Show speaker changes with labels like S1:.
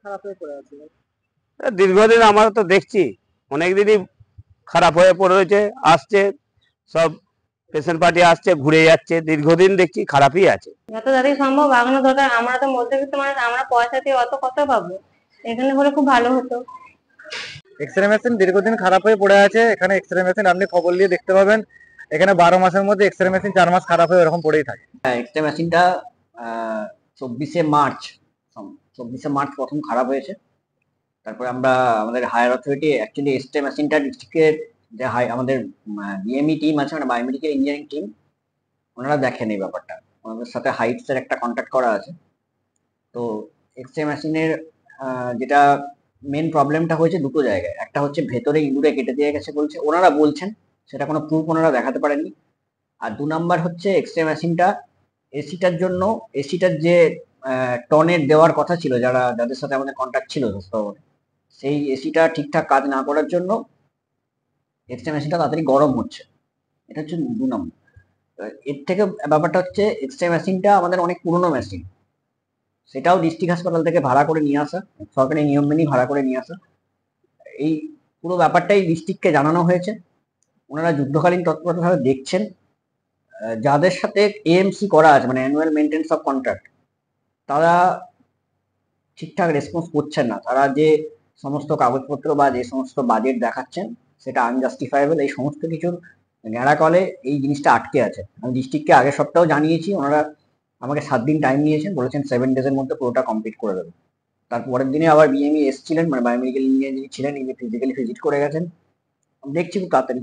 S1: খারাপ হয়ে পড়ে আছে?
S2: দীর্ঘদিন আমরা তো দেখছি অনেকদিনই খারাপ হয়ে পড়ে রয়েছে, আসছে সব পেশেন্ট পার্টি আসছে ঘুরে যাচ্ছে, দীর্ঘদিন দেখছি খারাপই আছে।
S3: যত তাড়াতাড়ি সম্ভব আগানো দরকার। আমরা তো মধ্যবিত্ত মানুষ, আমরা পয়সা দিয়ে অত কত পাবো, এখানে হলে খুব ভালো হতো।
S1: এক্সরে মেশিন দীর্ঘদিন খারাপ হয়ে পড়ে আছে। এখানে এক্সরে মেশিন আপনি খবর নিয়ে দেখতে পাবেন, এখানে 12 মাসের মধ্যে এক্সরে মেশিন 4 মাস খারাপ হয়ে এরকম পড়েই থাকে।
S4: এক্সরে মেশিনটা 24শে মার্চ 24শে মার্চ প্রথম খারাপ হয়েছে। তারপরে আমরা আমাদের হায়ার অথরিটি অ্যাকচুয়ালি এক্সরে মেশিনটা ডিস্ট্রিক্টের যে আমাদের বিএমই টিম আছে, মানে বায়োমেডিক্যাল ইঞ্জিনিয়ারিং টিম, ওনারা দেখেন এই ব্যাপারটা। ওনাদের সাথে হাইটসের একটা কন্ট্যাক্ট করা আছে। তো এক্সরে মেশিনের যেটা মেন প্রবলেমটা হয়েছে দুটো জায়গায়। একটা হচ্ছে ভেতরে ইঁদুরে কেটে দিয়ে গেছে বলছে, ওনারা বলছেন, সেটা কোনো প্রুফ ওনারা দেখাতে পারেননি। আর 2 নাম্বার হচ্ছে এক্সরে মেশিনটা এসিটার যে টনের দেওয়ার কথা ছিল, যাদের সাথে আমাদের কন্ট্যাক্ট ছিল সেই এসিটা ঠিকঠাক কাজ না করার জন্য এক্সরে মেশিনটা তাড়াতাড়ি গরম হচ্ছে। এটা হচ্ছে 2 নম্বর। এর থেকে ব্যাপারটা হচ্ছে এক্সরে মেশিনটা আমাদের অনেক পুরনো মেশিন, সেটাও ডিস্ট্রিক্ট হাসপাতাল থেকে ভাড়া করে নিয়ে আসা, সরকারি নিয়ম মেনেই ভাড়া করে নিয়ে আসা। এই পুরো ব্যাপারটাই ডিস্ট্রিক্টকে জানানো হয়েছে। ওনারা যুদ্ধকালীন তৎপরতাভাবে দেখছেন। যাদের সাথে এএমসি করা আছে, মানে অ্যানুয়াল মেনটেন্স অফ কন্ট্রাক্ট, তারা ঠিকঠাক রেসপন্স করছেন না। তারা যে সমস্ত কাগজপত্র বা যে সমস্ত বাজেট দেখাচ্ছেন সেটা আনজাস্টিফাইবল। এই সমস্ত কিছুর গ্যাঁড়াকলে এই জিনিসটা আটকে আছে। আমি ডিস্ট্রিক্টকে আগের সপ্তাহেও জানিয়েছি, ওনারা আমাকে 7 দিন টাইম নিয়েছেন, বলেছেন 7 ডেজের মধ্যে পুরোটা কমপ্লিট করে দেবে। তার পরের দিনে আবার বিএমই এসছিলেন, মানে বায়োমেডিক্যাল ইঞ্জিনিয়ার যিনি ছিলেন, ইনি ফিজিক্যালি ভিজিট করে গেছেন। দেখছি খুব তাড়াতাড়ি